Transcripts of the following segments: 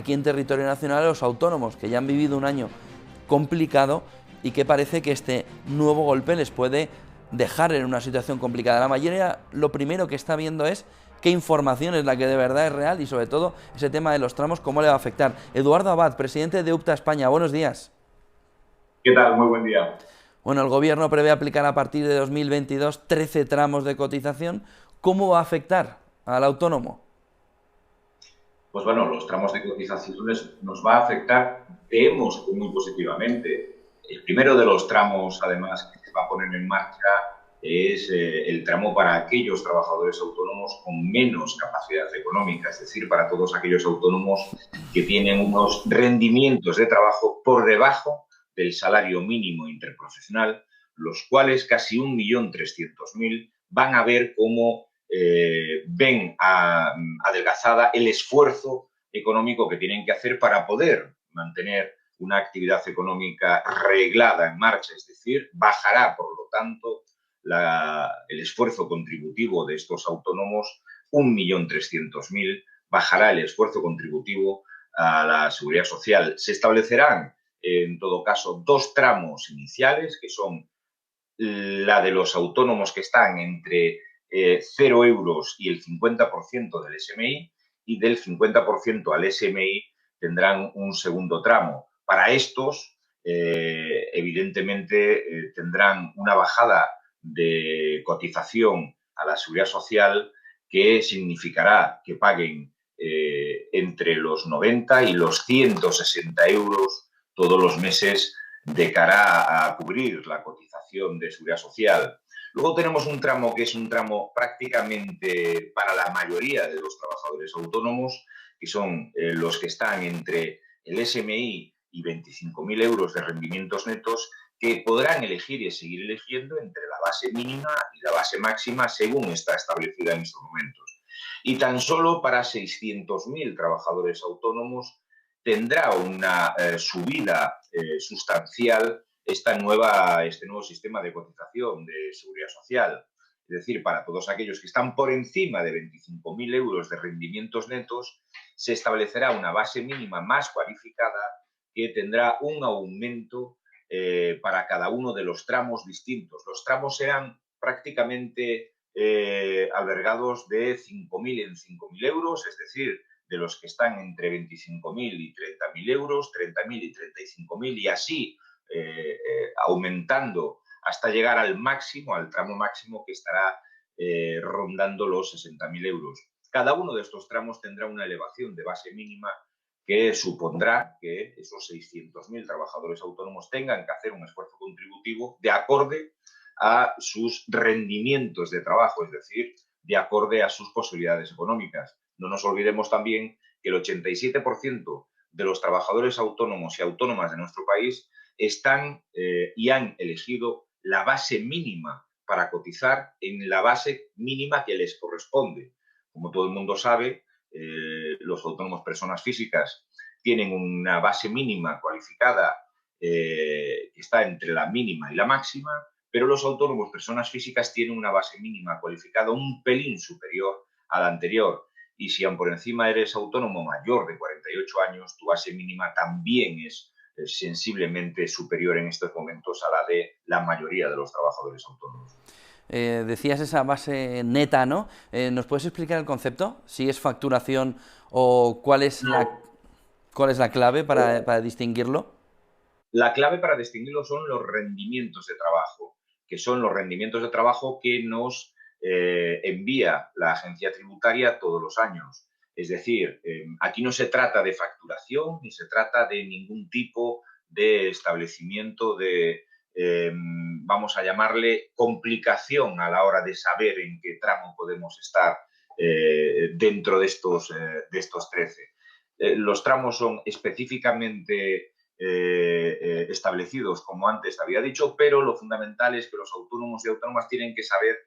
aquí en territorio nacional a los autónomos, que ya han vivido un año complicado y que parece que este nuevo golpe les puede dejar en una situación complicada. La mayoría lo primero que está viendo es qué información es la que de verdad es real y sobre todo ese tema de los tramos, cómo le va a afectar. Eduardo Abad, presidente de UPTA España, buenos días. ¿Qué tal? Muy buen día. Bueno, el Gobierno prevé aplicar a partir de 2022 13 tramos de cotización. ¿Cómo va a afectar al autónomo? Pues bueno, los tramos de cotizaciones nos va a afectar, creemos que muy positivamente. El primero de los tramos, además, que se va a poner en marcha es el tramo para aquellos trabajadores autónomos con menos capacidad económica, es decir, para todos aquellos autónomos que tienen unos rendimientos de trabajo por debajo del salario mínimo interprofesional, los cuales casi 1.300.000 van a ver cómo ven adelgazada el esfuerzo económico que tienen que hacer para poder mantener una actividad económica reglada en marcha, es decir, bajará, por lo tanto, el esfuerzo contributivo de estos autónomos 1.300.000, bajará el esfuerzo contributivo a la seguridad social. Se establecerán, en todo caso, dos tramos iniciales, que son la de los autónomos que están entre 0 euros y el 50% del SMI, y del 50% al SMI tendrán un segundo tramo. Para estos, evidentemente, tendrán una bajada de cotización a la seguridad social que significará que paguen entre los 90 y los 160 euros todos los meses de cara a cubrir la cotización de seguridad social. Luego tenemos un tramo que es un tramo prácticamente para la mayoría de los trabajadores autónomos, que son los que están entre el SMI y 25.000 euros de rendimientos netos, que podrán elegir y seguir eligiendo entre la base mínima y la base máxima según está establecida en estos momentos. Y tan solo para 600.000 trabajadores autónomos tendrá una subida sustancial este nuevo sistema de cotización de seguridad social. Es decir, para todos aquellos que están por encima de 25.000 euros de rendimientos netos, se establecerá una base mínima más cualificada que tendrá un aumento para cada uno de los tramos distintos. Los tramos serán prácticamente albergados de 5.000 en 5.000 euros, es decir, de los que están entre 25.000 y 30.000 euros, 30.000 y 35.000, y así aumentando hasta llegar al máximo, al tramo máximo que estará rondando los 60.000 euros. Cada uno de estos tramos tendrá una elevación de base mínima que supondrá que esos 600.000 trabajadores autónomos tengan que hacer un esfuerzo contributivo de acorde a sus rendimientos de trabajo, es decir, de acorde a sus posibilidades económicas. No nos olvidemos también que el 87% de los trabajadores autónomos y autónomas de nuestro país están y han elegido la base mínima para cotizar en la base mínima que les corresponde. Como todo el mundo sabe, los autónomos personas físicas tienen una base mínima cualificada que está entre la mínima y la máxima, pero los autónomos personas físicas tienen una base mínima cualificada un pelín superior a la anterior. Y si aún por encima eres autónomo mayor de 48 años, tu base mínima también es sensiblemente superior en estos momentos a la de la mayoría de los trabajadores autónomos. Decías esa base neta, ¿no? ¿Nos puedes explicar el concepto? ¿Si es facturación o cuál es la clave para distinguirlo? La clave para distinguirlo son los rendimientos de trabajo, que son los rendimientos de trabajo que nos envía la agencia tributaria todos los años. Es decir, aquí no se trata de facturación ni se trata de ningún tipo de establecimiento de, vamos a llamarle, complicación a la hora de saber en qué tramo podemos estar dentro de estos 13. Los tramos son específicamente establecidos, como antes había dicho, pero lo fundamental es que los autónomos y autónomas tienen que saber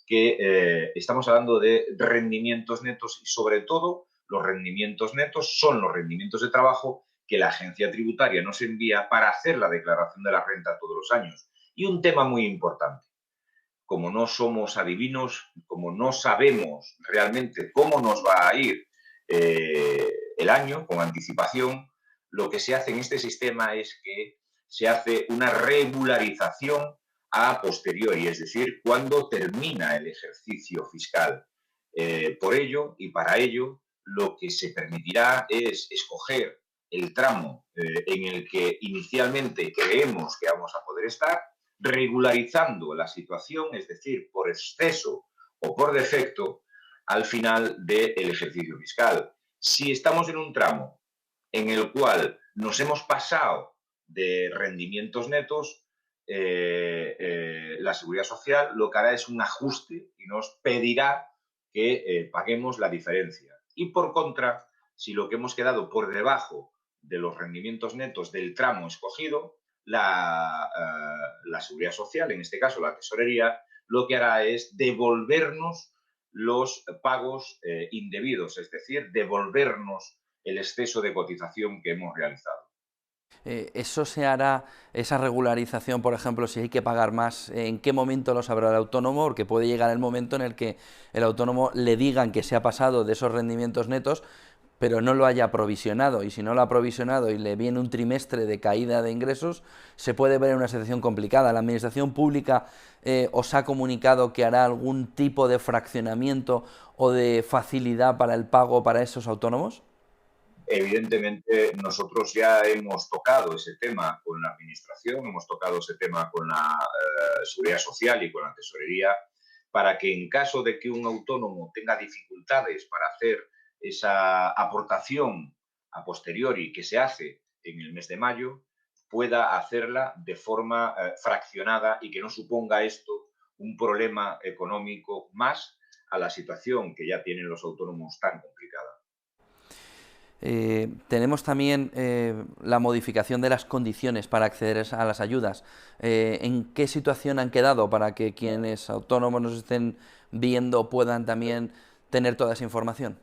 que estamos hablando de rendimientos netos y, sobre todo, los rendimientos netos son los rendimientos de trabajo que la agencia tributaria nos envía para hacer la declaración de la renta todos los años. Y un tema muy importante: como no somos adivinos, como no sabemos realmente cómo nos va a ir el año con anticipación, lo que se hace en este sistema es que se hace una regularización a posteriori, es decir, cuando termina el ejercicio fiscal. Por ello y para ello, lo que se permitirá es escoger el tramo en el que inicialmente creemos que vamos a poder estar, regularizando la situación, es decir, por exceso o por defecto, al final del ejercicio fiscal. Si estamos en un tramo en el cual nos hemos pasado de rendimientos netos, la Seguridad Social lo que hará es un ajuste y nos pedirá que paguemos la diferencia. Y por contra, si lo que hemos quedado por debajo de los rendimientos netos del tramo escogido, la Seguridad Social, en este caso la Tesorería, lo que hará es devolvernos los pagos indebidos, es decir, devolvernos el exceso de cotización que hemos realizado. ¿Eso se hará, esa regularización, por ejemplo, si hay que pagar más, en qué momento lo sabrá el autónomo? Porque puede llegar el momento en el que el autónomo le digan que se ha pasado de esos rendimientos netos, pero no lo haya provisionado, y si no lo ha provisionado y le viene un trimestre de caída de ingresos, se puede ver en una situación complicada. ¿La Administración Pública os ha comunicado que hará algún tipo de fraccionamiento o de facilidad para el pago para esos autónomos? Evidentemente, nosotros ya hemos tocado ese tema con la Administración, hemos tocado ese tema con la Seguridad Social y con la Tesorería, para que en caso de que un autónomo tenga dificultades para hacer esa aportación a posteriori que se hace en el mes de mayo, pueda hacerla de forma fraccionada y que no suponga esto un problema económico más a la situación que ya tienen los autónomos tan complicada. Tenemos también la modificación de las condiciones para acceder a las ayudas. ¿En qué situación han quedado para que quienes autónomos nos estén viendo puedan también tener toda esa información?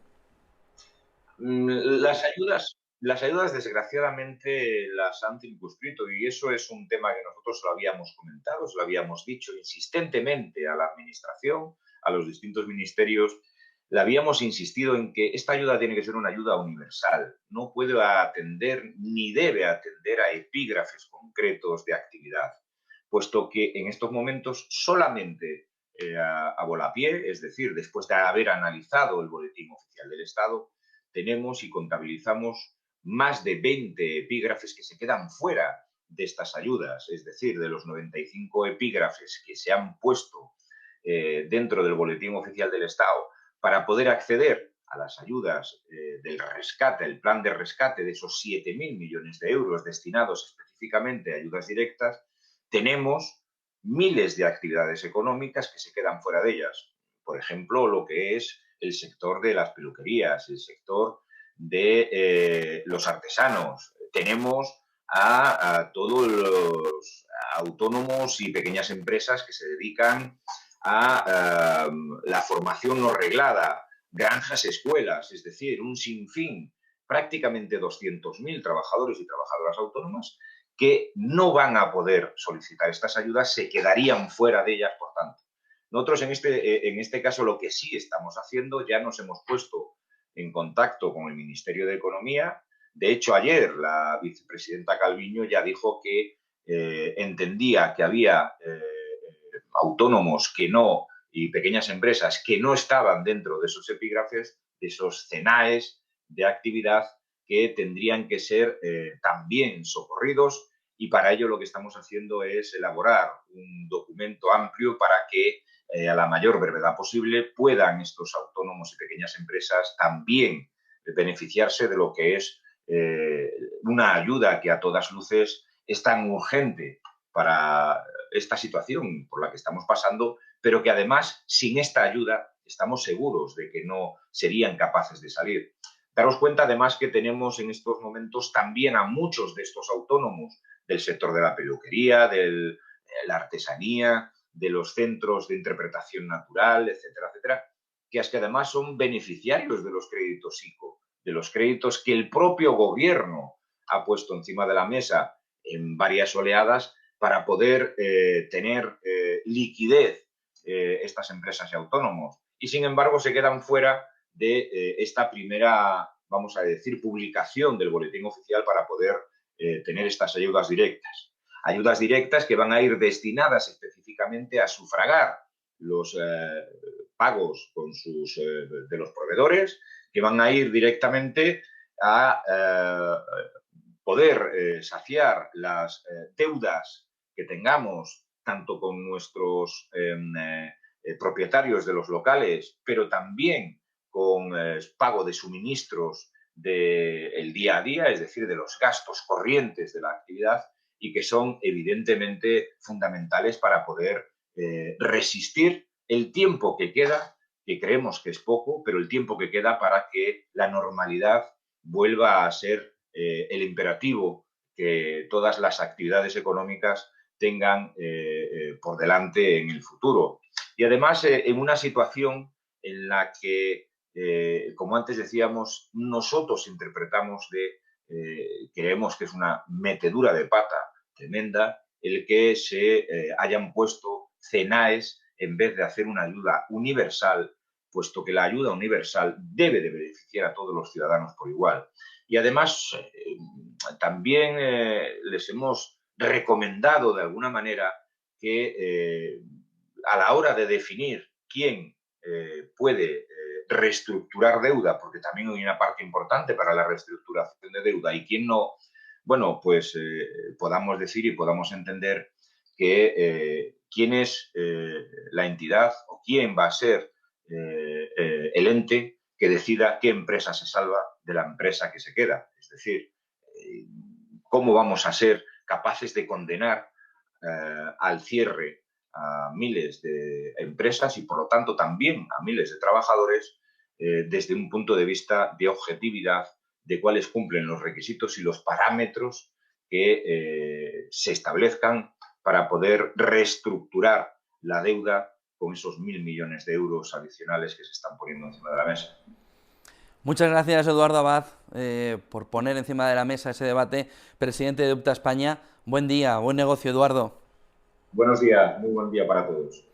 Las ayudas desgraciadamente las han circunscrito y eso es un tema que nosotros lo habíamos comentado, se lo habíamos dicho insistentemente a la Administración, a los distintos ministerios, le habíamos insistido en que esta ayuda tiene que ser una ayuda universal, no puede atender ni debe atender a epígrafes concretos de actividad, puesto que en estos momentos solamente a volapié, es decir, después de haber analizado el Boletín Oficial del Estado, tenemos y contabilizamos más de 20 epígrafes que se quedan fuera de estas ayudas, es decir, de los 95 epígrafes que se han puesto dentro del Boletín Oficial del Estado para poder acceder a las ayudas del rescate, el plan de rescate de esos 7.000 millones de euros destinados específicamente a ayudas directas, tenemos miles de actividades económicas que se quedan fuera de ellas. Por ejemplo, lo que es el sector de las peluquerías, el sector de los artesanos. Tenemos a todos los autónomos y pequeñas empresas que se dedican a la formación no reglada, granjas, escuelas, es decir, un sinfín, prácticamente 200.000 trabajadores y trabajadoras autónomas que no van a poder solicitar estas ayudas, se quedarían fuera de ellas, por tanto. Nosotros en este caso lo que sí estamos haciendo, ya nos hemos puesto en contacto con el Ministerio de Economía. De hecho, ayer la vicepresidenta Calviño ya dijo que entendía que había autónomos que no y pequeñas empresas que no estaban dentro de esos epígrafes, de esos CENAES de actividad que tendrían que ser también socorridos y para ello lo que estamos haciendo es elaborar un documento amplio para que a la mayor brevedad posible puedan estos autónomos y pequeñas empresas también beneficiarse de lo que es una ayuda que a todas luces es tan urgente para esta situación por la que estamos pasando, pero que además sin esta ayuda estamos seguros de que no serían capaces de salir. Daros cuenta además que tenemos en estos momentos también a muchos de estos autónomos del sector de la peluquería, de la artesanía, de los centros de interpretación natural, etcétera, etcétera, que es que además son beneficiarios de los créditos ICO, de los créditos que el propio gobierno ha puesto encima de la mesa en varias oleadas para poder tener liquidez estas empresas y autónomos. Y sin embargo se quedan fuera de esta primera, vamos a decir, publicación del boletín oficial para poder tener estas ayudas directas. Ayudas directas que van a ir destinadas específicamente a sufragar los pagos de los proveedores, que van a ir directamente a poder saciar las deudas que tengamos tanto con nuestros propietarios de los locales, pero también con pago de suministros del día a día, es decir, de los gastos corrientes de la actividad, y que son evidentemente fundamentales para poder resistir el tiempo que queda, que creemos que es poco, pero el tiempo que queda para que la normalidad vuelva a ser el imperativo que todas las actividades económicas tengan por delante en el futuro. Y además en una situación en la que, como antes decíamos, nosotros interpretamos creemos que es una metedura de pata tremenda el que se hayan puesto CENAES en vez de hacer una ayuda universal, puesto que la ayuda universal debe de beneficiar a todos los ciudadanos por igual. Y además también les hemos recomendado de alguna manera que a la hora de definir quién puede reestructurar deuda, porque también hay una parte importante para la reestructuración de deuda, y quién no, bueno, pues podamos decir y podamos entender que quién es la entidad o quién va a ser el ente que decida qué empresa se salva de la empresa que se queda. Es decir, cómo vamos a ser capaces de condenar al cierre a miles de empresas y, por lo tanto, también a miles de trabajadores desde un punto de vista de objetividad de cuáles cumplen los requisitos y los parámetros que se establezcan para poder reestructurar la deuda con esos 1.000 millones de euros adicionales que se están poniendo encima de la mesa. Muchas gracias, Eduardo Abad, por poner encima de la mesa ese debate. Presidente de UPTA España, buen día, buen negocio, Eduardo. Buenos días, muy buen día para todos.